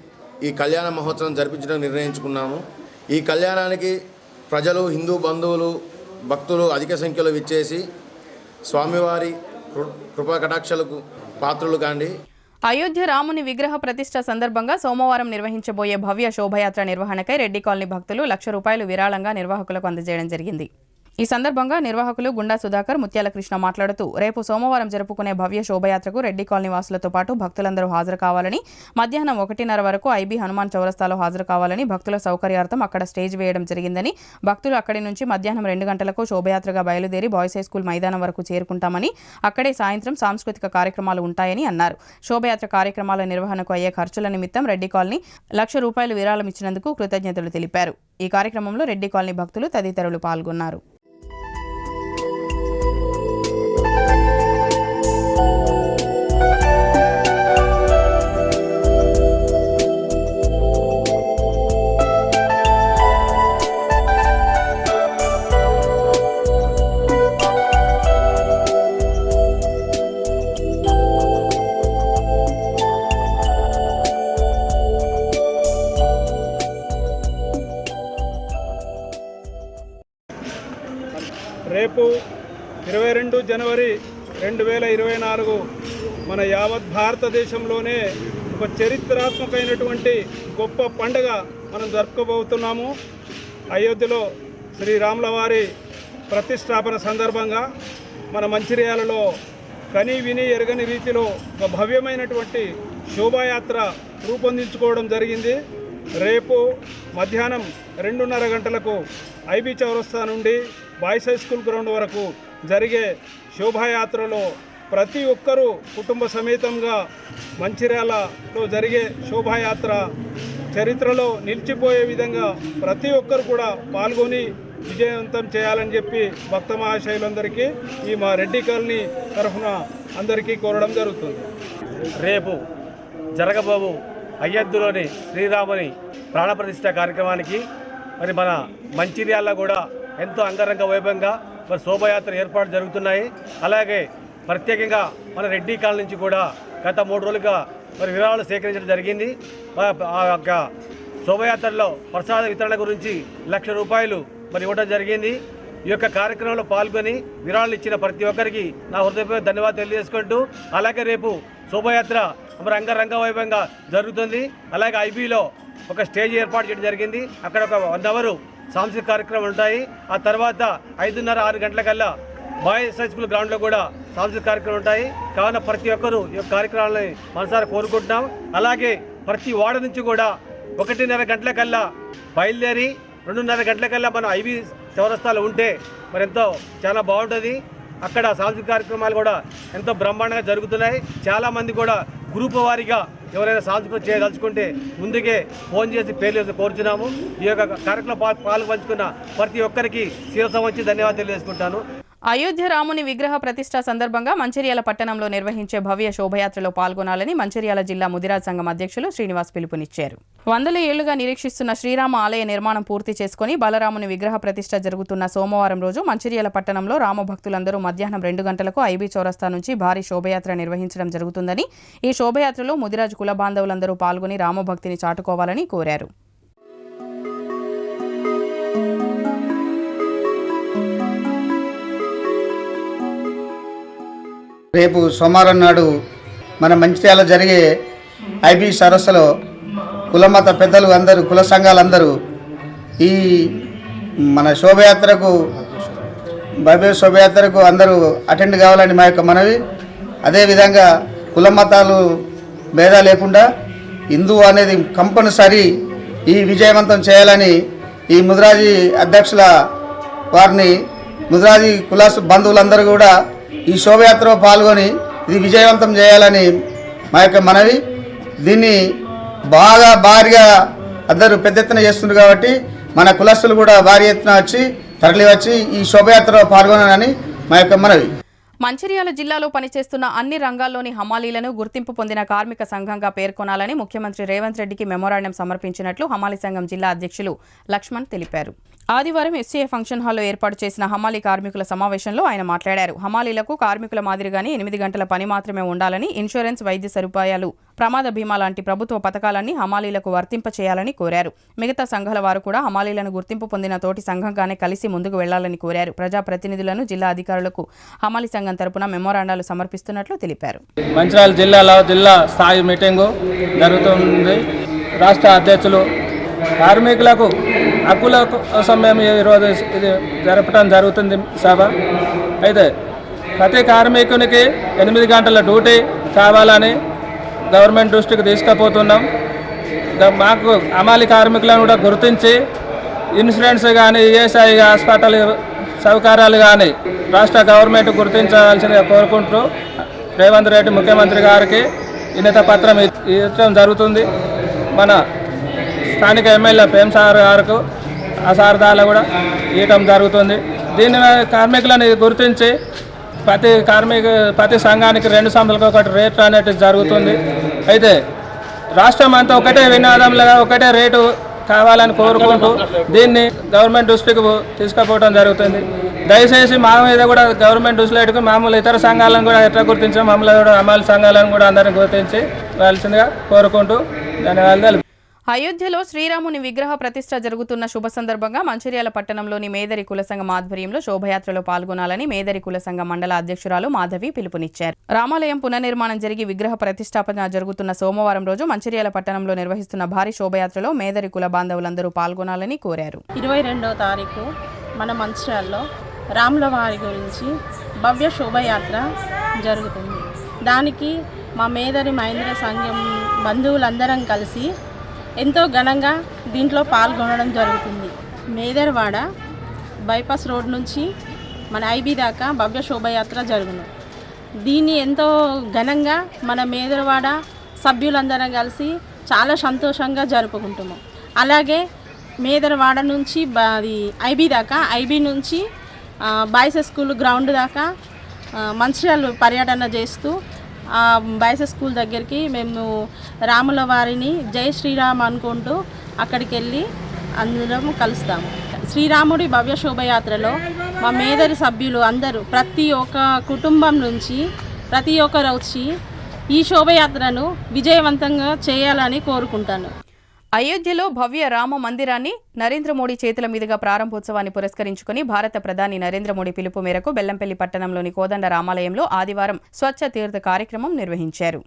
ఈ కళ్యాణ మహోత్సవం జరిపించడం నిర్ణయించుకున్నాము. ఈ కళ్యాణానికి ప్రజలు, హిందూ బంధువులు, భక్తులు అధిక సంఖ్యలో విచ్చేసి స్వామివారి కృపా కటాక్షలకు పాత్రలు కాండి. అయోధ్య రాముని విగ్రహ ప్రతిష్ఠ సందర్భంగా సోమవారం నిర్వహించబోయే భవ్య శోభయాత్ర నిర్వహణకై రెడ్డి కాలనీ భక్తులు 1,00,000 రూపాయలు విరాళంగా నిర్వాహకులకు అందజేయడం జరిగింది. ఈ సందర్భంగా నిర్వాహకులు గుండా సుధాకర్, ముత్యాల కృష్ణ మాట్లాడుతూ రేపు సోమవారం జరుపుకునే భవ్య శోభయాత్రకు రెడ్డి కాలనీ వాసులతో పాటు భక్తులందరూ హాజరు కావాలని, మధ్యాహ్నం 1:30 వరకు ఐబీ హనుమాన్ చౌరస్తాలో హాజరు కావాలని, భక్తుల సౌకర్యార్థం అక్కడ స్టేజ్ వేయడం జరిగిందని, భక్తులు అక్కడి నుంచి మధ్యాహ్నం 2 గంటలకు శోభయాత్రగా బయలుదేరి బాయ్స్ హై స్కూల్ మైదానం వరకు చేరుకుంటామని, అక్కడే సాయంత్రం సాంస్కృతిక కార్యక్రమాలు ఉంటాయని అన్నారు. శోభయాత్ర కార్యక్రమాల నిర్వహణకు అయ్యే ఖర్చుల నిమిత్తం రెడ్డి కాలనీ ₹1,00,000 విరాళం ఇచ్చినందుకు కృతజ్ఞతలు తెలిపారు. ఈ కార్యక్రమంలో రెడ్డి కాలనీ భక్తులు తదితరులు పాల్గొన్నారు. రేపు 22 జనవరి 2024 మన యావత్ భారతదేశంలోనే ఒక చరిత్రాత్మకమైనటువంటి గొప్ప పండుగ మనం జరుపుకోబోతున్నాము. అయోధ్యలో శ్రీరాముల వారి ప్రతిష్టాపన సందర్భంగా మన మంచిర్యాలలో కని విని ఎరగని రీతిలో ఒక భవ్యమైనటువంటి శోభాయాత్ర రూపొందించుకోవడం జరిగింది. రేపు మధ్యాహ్నం 2:30 గంటలకు ఐబీ చౌరస్తా నుండి బాయ్స్ హై స్కూల్ గ్రౌండ్ వరకు జరిగే శోభాయాత్రలో ప్రతి ఒక్కరూ కుటుంబ సమేతంగా మంచిర్యాలలో జరిగే శోభాయాత్ర చరిత్రలో నిలిచిపోయే విధంగా ప్రతి ఒక్కరు కూడా పాల్గొని విజయవంతం చేయాలని చెప్పి భక్త మహాశయులందరికీ ఈ మా రెడ్డి కాలనీ తరఫున అందరికీ కోరడం జరుగుతుంది. రేపు జరగబోవు అయోధ్యలోని శ్రీరాముని ప్రాణప్రతిష్ఠ కార్యక్రమానికి మరి మన మంచిర్యాలలో కూడా ఎంతో అంగరంగ వైభవంగా మరి శోభయాత్ర ఏర్పాటు జరుగుతున్నాయి. అలాగే ప్రత్యేకంగా మన రెడ్డి కాలనీ నుంచి కూడా గత 3 రోజులుగా మరి విరాళాలు సేకరించడం జరిగింది. ఆ యొక్క శోభయాత్రలో ప్రసాద వితరణ గురించి ₹1,00,000 మరి ఇవ్వడం జరిగింది. ఈ యొక్క కార్యక్రమంలో పాల్గొని విరాళాలు ఇచ్చిన ప్రతి ఒక్కరికి నా హృదయపూర్వక ధన్యవాదాలు తెలియజేసుకుంటూ, అలాగే రేపు శోభయాత్ర మరి అంగరంగ వైభవంగా జరుగుతుంది. అలాగే ఐబీలో ఒక స్టేజ్ ఏర్పాటు చేయడం జరిగింది. అక్కడ ఒక 1 అవర్ సాంస్కృతిక కార్యక్రమాలు ఉంటాయి. ఆ తర్వాత 5:30-6 గంటలకల్లా బాయ్స్ హై స్కూల్ గ్రౌండ్లో కూడా సాంస్కృతిక కార్యక్రమాలు ఉంటాయి. కావున ప్రతి ఒక్కరూ ఈ యొక్క కార్యక్రమాలని మనసారా కోరుకుంటున్నాం. అలాగే ప్రతి వార్డు నుంచి కూడా 1:30 గంటలకల్లా బయలుదేరి 2:30 గంటలకల్లా మనం ఐబీ చౌరస్తాలో ఉంటే మరి ఎంతో చాలా బాగుంటుంది. అక్కడ సాంస్కృతిక కార్యక్రమాలు కూడా ఎంతో బ్రహ్మాండంగా జరుగుతున్నాయి. చాలామంది కూడా గ్రూప్ వారీగా ఎవరైనా సాంస్కృతిక చేయదలుచుకుంటే ముందుకే ఫోన్ చేసి పేర్లు కోరుచున్నాము. ఈ యొక్క కార్యక్రమంలో పాల్పంచుకున్న ప్రతి ఒక్కరికి శిరస్సు వంచి ధన్యవాదాలు తెలియజేసుకుంటాను. అయోధ్య రాముని విగ్రహ ప్రతిష్ఠ సందర్భంగా మంచిర్యాల పట్టణంలో నిర్వహించే భవ్య శోభయాత్రలో పాల్గొనాలని మంచిర్యాల జిల్లా ముదిరాజ్ సంఘం అధ్యక్షులు శ్రీనివాస్ పిలుపునిచ్చారు. 100 ఏళ్లుగా నిరీక్షిస్తున్న శ్రీరామ ఆలయ నిర్మాణం పూర్తి చేసుకుని బలరాముని విగ్రహ ప్రతిష్ఠ జరుగుతున్న సోమవారం రోజు మంచిర్యాల పట్టణంలో రామభక్తులందరూ మధ్యాహ్నం 2 గంటలకు ఐబీ చౌరస్తా నుంచి భారీ శోభయాత్ర నిర్వహించడం జరుగుతుందని, ఈ శోభయాత్రలో ముదిరాజ్ కుల బాంధవులందరూ పాల్గొని రామభక్తిని చాటుకోవాలని కోరారు. రేపు సోమవారం నాడు మన మంచిర్యాల జరిగే ఐబీ సరస్సులో కులమత పెద్దలు అందరూ, కుల సంఘాలందరూ ఈ మన శోభయాత్రకు, భవ్య శోభయాత్రకు అందరూ అటెండ్ కావాలని మా యొక్క మనవి. అదేవిధంగా కుల మతాలు భేదా లేకుండా హిందూ అనేది కంపల్సరీ ఈ విజయవంతం చేయాలని ఈ ముదిరాజీ అధ్యక్షుల వారిని, ముదిరాజీ కుల బంధువులందరూ కూడా ఈ శోభయాత్రలో పాల్గొని ఇది విజయవంతం చేయాలని మా యొక్క మనవి. దీన్ని బాగా భారీగా అందరూ పెద్ద ఎత్తున చేస్తున్నారు కాబట్టి మన కులస్తులు కూడా భారీ ఎత్తున వచ్చి తరలి వచ్చి ఈ శోభయాత్రలో పాల్గొనాలని మా యొక్క మనవి. మంచిర్యాల జిల్లాలో పనిచేస్తున్న అన్ని రంగాల్లోని హమాలీలను గుర్తింపు పొందిన కార్మిక సంఘంగా పేర్కొనాలని ముఖ్యమంత్రి రేవంత్ రెడ్డికి మెమోరాండం సమర్పించినట్లు హమాలీ సంఘం జిల్లా అధ్యక్షులు లక్ష్మణ్ తెలిపారు. ఆదివారం ఎస్సీఏ ఫంక్షన్ హాల్లో ఏర్పాటు చేసిన హమాలీ కార్మికుల సమావేశంలో ఆయన మాట్లాడారు. హమాలీలకు కార్మికుల మాదిరిగానే 8 గంటల పని మాత్రమే ఉండాలని, ఇన్సూరెన్స్, వైద్య సదుపాయాలు, ప్రమాద బీమా లాంటి ప్రభుత్వ పథకాలన్నీ హమాలీలకు వర్తింపచేయాలని కోరారు. మిగతా సంఘాల వారు కూడా హమాలీలను గుర్తింపు పొందిన తోటి సంఘంగానే కలిసి ముందుకు వెళ్లాలని కోరారు. ప్రజాప్రతినిధులను జిల్లా అధికారులకు హమాలీ సంఘం తరపున మెమోరాండాలు సమర్పిస్తున్నట్లు తెలిపారు. మంచిర్యాల జిల్లాలో జిల్లా స్థాయి మీటింగు జరుగుతుంది. రాష్ట్ర అధ్యక్షులు కార్మికులకు హక్కుల కోసం మేము ఈరోజు ఇది జరపడం జరుగుతుంది సభ. అయితే ప్రతి కార్మికునికి 8 గంటల డ్యూటీ కావాలని గవర్నమెంట్ దృష్టికి తీసుకుపోతున్నాం. మాకు అమాలి కార్మికులను కూడా గుర్తించి ఇన్సూరెన్స్ కానీ, ఈఎస్ఐ హాస్పిటల్ సౌకర్యాలు కానీ రాష్ట్ర గవర్నమెంట్ గుర్తించాల్సిందిగా కోరుకుంటూ రేవంత్ రెడ్డి ముఖ్యమంత్రి గారికి వినతి పత్రం ఇవ్వడం జరుగుతుంది. మన స్థానిక ఎమ్మెల్యే ప్రేమ్ సార్ గారికి ఆ సారథాలు కూడా ఇవ్వటం జరుగుతుంది. దీన్ని కార్మికులను గుర్తించి ప్రతి సంఘానికి 2 సంవత్సరాలకు ఒకటి రేటు అనేది జరుగుతుంది. అయితే రాష్ట్రం అంతా ఒకటే వినాదంలో ఒకటే రేటు కావాలని కోరుకుంటూ దీన్ని గవర్నమెంట్ దృష్టికి తీసుకుపోవడం జరుగుతుంది. దయచేసి మా మీద కూడా గవర్నమెంట్ దృష్టిలో మామూలు ఇతర సంఘాలను కూడా ఎట్లా గుర్తించాం, మమ్మల్ని కూడా అమలు సంఘాలను కూడా అందరిని గుర్తించి వాల్సిందిగా కోరుకుంటూ ధన్యవాదాలు. అయోధ్యలో శ్రీరాముని విగ్రహ ప్రతిష్ఠ జరుగుతున్న శుభ సందర్భంగా మంచిర్యాల పట్టణంలోని మేదరి కుల సంఘం ఆధ్వర్యంలో శోభయాత్రలో పాల్గొనాలని మేదరి కుల సంఘం మండల అధ్యక్షురాలు మాధవి పిలుపునిచ్చారు. రామాలయం పునర్నిర్మాణం జరిగి విగ్రహ ప్రతిష్టాపన జరుగుతున్న సోమవారం రోజు మంచిర్యాల పట్టణంలో నిర్వహిస్తున్న భారీ శోభయాత్రలో మేదరి కుల బాంధవులందరూ పాల్గొనాలని కోరారు. 22వ తారీఖు మన మంచిర్యాలలో రాముల వారి గురించి భవ్య శోభయాత్ర జరుగుతుంది. దానికి మా మేదరి మహేంద్ర సంఘం బంధువులందరం కలిసి ఎంతో ఘనంగా దీంట్లో పాల్గొనడం జరుగుతుంది. మేదర్వాడ బైపాస్ రోడ్ నుంచి మన ఐబీ దాకా భవ్య శోభయాత్ర జరుగును. దీన్ని ఎంతో ఘనంగా మన మేదర్వాడ సభ్యులందరం కలిసి చాలా సంతోషంగా జరుపుకుంటున్నాం. అలాగే మేదర్వాడ నుంచి ఐబీ దాకా, ఐబీ నుంచి బాయ్స్ స్కూల్ గ్రౌండ్ దాకా మంచిర్యాల పర్యటన చేస్తూ బాయ్స్ స్కూల్ దగ్గరికి మేము రాముల వారిని జై శ్రీరామ్ అనుకుంటూ అక్కడికి వెళ్ళి అందరం కలుస్తాము. శ్రీరాముడి భవ్య శోభయాత్రలో మా మేదరి సభ్యులు అందరూ ప్రతి ఒక్క కుటుంబం నుంచి ప్రతి ఒక్కరు వచ్చి ఈ శోభయాత్రను విజయవంతంగా చేయాలని కోరుకుంటాను. అయోధ్యలో భవ్య రామ మందిరాన్ని నరేంద్ర మోడీ చేతుల మీదుగా ప్రారంభోత్సవాన్ని పురస్కరించుకుని భారత ప్రధాని నరేంద్ర మోడీ పిలుపు మేరకు బెల్లంపల్లి పట్టణంలోని కోదండ రామాలయంలో ఆదివారం స్వచ్ఛ తీర్థ కార్యక్రమం నిర్వహించారు.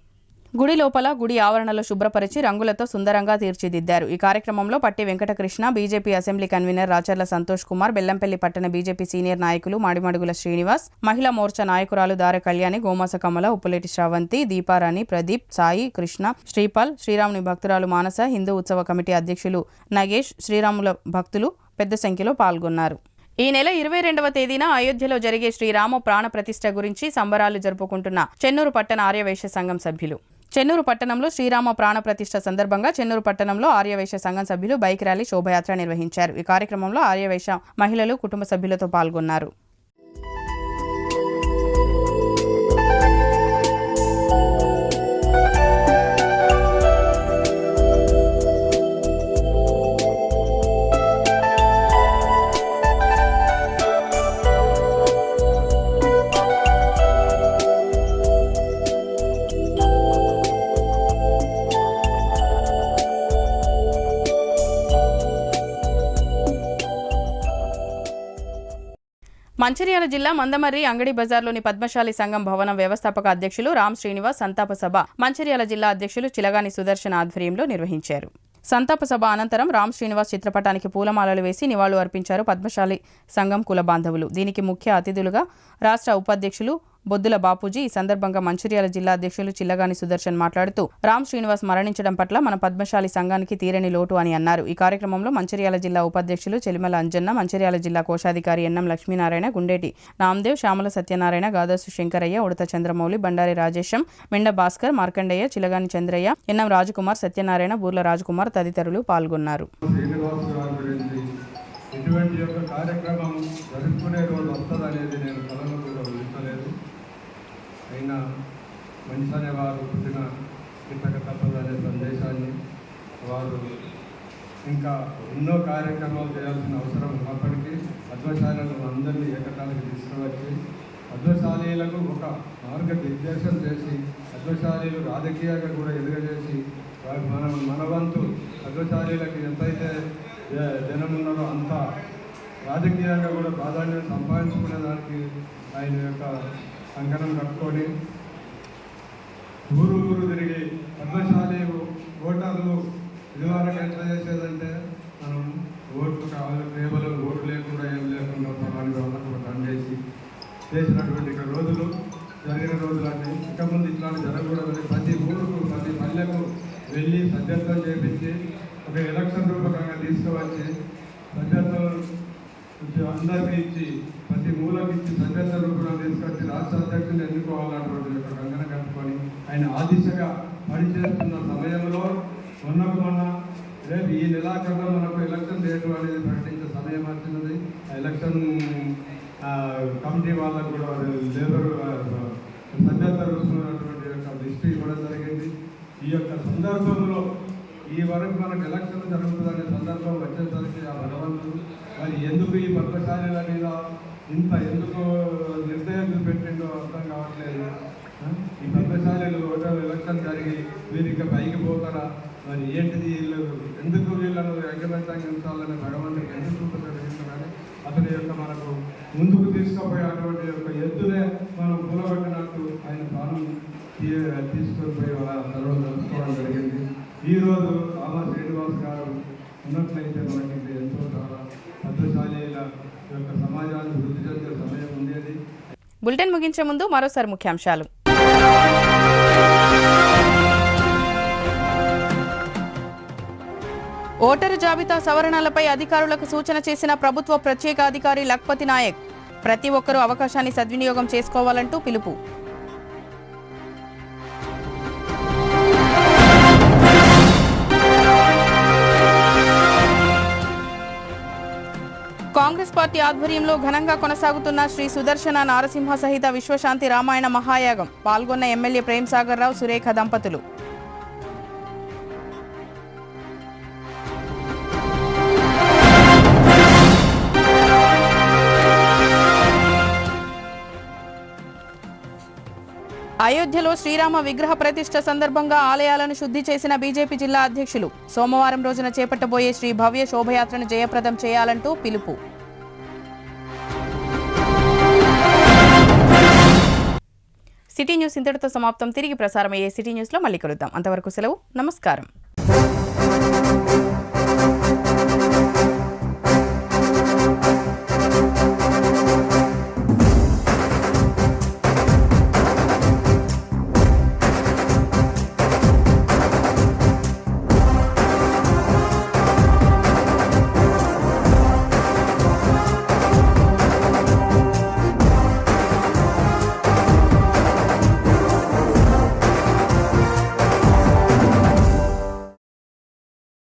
గుడి లోపల, గుడి ఆవరణలో శుభ్రపరిచి రంగులతో సుందరంగా తీర్చిదిద్దారు. ఈ కార్యక్రమంలో Patti Venkatakrishna, BJP assembly convener Racharla Santosh Kumar, Bellampalli పట్టణ బీజేపీ సీనియర్ నాయకులు మాడిమడుగుల శ్రీనివాస్, మహిళా మోర్చా నాయకురాలు దార కళ్యాణి, గోమాస కమల, ఉప్పులేటి శ్రావంతి, దీపారాణి, ప్రదీప్, సాయి, కృష్ణ, శ్రీపాల్, శ్రీరాముని భక్తురాలు మానస, హిందూ ఉత్సవ కమిటీ అధ్యక్షులు నగేష్, శ్రీరాముల భక్తులు పెద్ద సంఖ్యలో పాల్గొన్నారు. ఈ నెల 22వ తేదీన అయోధ్యలో జరిగే శ్రీరామ ప్రాణ ప్రతిష్ఠ గురించి సంబరాలు జరుపుకుంటున్న చెన్నూరు పట్టణ ఆర్యవైశ్య సంఘం సభ్యులు. చెన్నూరు పట్టణంలో శ్రీరామ ప్రాణ ప్రతిష్ఠ సందర్భంగా చెన్నూరు పట్టణంలో ఆర్యవైశ్య సంఘం సభ్యులు బైక్ ర్యాలీ శోభయాత్ర నిర్వహించారు. ఈ కార్యక్రమంలో ఆర్యవైశ్య మహిళలు కుటుంబ సభ్యులతో పాల్గొన్నారు. మంచిర్యాల జిల్లా మందమర్రి అంగడి బజార్లోని పద్మశాలి సంఘం భవనం వ్యవస్థాపక అధ్యక్షులు రామ్ శ్రీనివాస్ సంతాప సభ మంచిర్యాల జిల్లా అధ్యక్షులు చిలగాని సుదర్శన్ ఆధ్వర్యంలో నిర్వహించారు. సంతాప సభ అనంతరం రామ్ శ్రీనివాస్ చిత్రపటానికి పూలమాలలు వేసి నివాళులు అర్పించారు పద్మశాలి సంఘం కుల బాంధవులు. దీనికి ముఖ్య అతిథులుగా రాష్ట్ర ఉపాధ్యక్షులు బొద్దుల బాపూజీ. ఈ సందర్భంగా మంచిర్యాల జిల్లా అధ్యక్షులు చిల్లగాని సుదర్శన్ మాట్లాడుతూ రామ్ శ్రీనివాస్ మరణించడం పట్ల మన పద్మశాలి సంఘానికి తీరని లోటు అని అన్నారు. ఈ కార్యక్రమంలో మంచిర్యాల జిల్లా ఉపాధ్యక్షులు చెలిమల అంజన్న, మంచిర్యాల జిల్లా కోశాధికారి ఎన్నం లక్ష్మీనారాయణ, గుండేటి నామదేవ్, శ్యామల సత్యనారాయణ, గాదసు శంకరయ్య, ఉడత చంద్రమౌళి, బండారి రాజేశం, మెండ భాస్కర్, మార్కండయ్య, చిలగాని చంద్రయ్య, ఎన్నం రాజకుమార్, సత్యనారాయణ, బూర్ల రాజకుమార్ తదితరులు పాల్గొన్నారు. ఇటువంటి యొక్క కార్యక్రమం జరుపుకునే రోజు వస్తుందనేది నేను కలలో కూడా ఊహించలేదు. అయినా మనిషి అనేవారు పుట్టిన గిట్టక తప్పదనే సందేశాన్ని వారు ఇంకా ఎన్నో కార్యక్రమాలు చేయాల్సిన అవసరం ఉన్నప్పటికీ పద్మశాలను అందరినీ ఏకతానికి తీసుకువచ్చి పద్మశాలీలకు ఒక మార్గనిర్దేశం చేసి పద్మశాలీలు రాజకీయంగా కూడా ఎదుగజేసి మన వంతు పద్మశాలీలకు ఎంతైతే జనం ఉన్నారో అంత రాజకీయంగా కూడా ప్రాధాన్యం సంపాదించుకునే దానికి ఆయన యొక్క కంకణం కట్టుకొని ఊరు తిరిగి పద్మశాలి ఓటర్లు ఇదివరకు ఎట్లా చేసేదంటే మనం ఓట్లు చేసినటువంటి ఇక్కడ రోజులు జరిగిన రోజులన్నీ ఇక ముందు ఇట్లాంటి జరగకూడదని ప్రతి ఊరుకు ప్రతి పల్లెకు వెళ్ళి సభ్యత్వం చేపించి ఒక ఎలక్షన్ రూపకంగా తీసుకువచ్చి సభ్యత్వం అందరికీ ఇచ్చి ప్రతి మూలకి ఇచ్చి సభ్యత్వ రూపంగా తీసుకొచ్చి రాష్ట్ర అధ్యక్షుని ఎన్నుకోవాలన్నటువంటి యొక్క కంగన కట్టుకొని ఆయన ఆ దిశగా పనిచేస్తున్న సమయంలో మొన్న రేపు ఈ నెలాఖరులో మనకు ఎలక్షన్ డేట్ అనేది ప్రకటించే సమయం వచ్చినది. ఆ ఎలక్షన్ కమిటీ వాళ్ళకు కూడా లేబర్ సభ్యత్వ రూపమైనటువంటి యొక్క లిస్టు ఇవ్వడం జరిగింది. ఈ యొక్క సందర్భంలో ఈ వరకు మనకు ఎలక్షన్ జరుగుతుందనే సందర్భం వచ్చేసరికి ఆ భగవంతుడు మరి ఎందుకు ఈ పద్మశాలీల మీద ఎందుకు నిర్ణయాలు పెట్టిండో అర్థం కావట్లేదు. ఈ పద్మశాలీలు ఓటర్ ఎలక్షన్ జరిగి వీరికి పైకి పోతారా, మరి ఏంటిది వీళ్ళు ఎందుకు వీళ్ళను ఐక్యమత్యంగా ఉంచాలని భగవంతుడికి ఎందుకు చూపించాలని అతని యొక్క మనకు ముందుకు తీసుకుపోయే అటువంటి యొక్క ఎద్దునే మనం కూలబెట్టినట్టు ఆయన ప్రాణం తీసుకొని పోయి వాళ్ళ తర్వాత జరుపుకోవడం జరిగింది. ఈరోజు ఆమా శ్రీనివాస్ గారు ఉన్నట్లయితే మనకి ఎంతో చాలా పద్మశాలీల యొక్క సమాజాన్ని వృద్ధి చెందే సమయం ఉండేది. బులెటిన్ ముగించే ముందు మరోసారి ముఖ్యాంశాలు. ఓటరు జాబితా సవరణలపై అధికారులకు సూచన చేసిన ప్రభుత్వ ప్రత్యేక అధికారి లక్పతి నాయక్. ప్రతి ఒక్కరూ అవకాశాన్ని సద్వినియోగం చేసుకోవాలంటూ పిలుపు. కాంగ్రెస్ పార్టీ ఆధ్వర్యంలో ఘనంగా కొనసాగుతున్న శ్రీ సుదర్శన నారసింహ సహిత విశ్వశాంతి రామాయణ మహాయాగం. పాల్గొన్న ఎమ్మెల్యే ప్రేమ్ సాగర్ రావు, సురేఖ దంపతులు. అయోధ్యలో శ్రీరామ విగ్రహ ప్రతిష్ఠ సందర్భంగా ఆలయాలను శుద్ధి చేసిన బీజేపీ జిల్లా అధ్యక్షులు. సోమవారం రోజున చేపట్టబోయే శ్రీ భవ్య శోభయాత్రను జయప్రదం చేయాలంటూ పిలుపు. సిటీ న్యూస్ ఇంతటితో సమాప్తం. తిరిగి ప్రసారమయ్యే సిటీ న్యూస్లో మళ్ళీ కలుద్దాం. అంతవరకు సెలవు. నమస్కారం.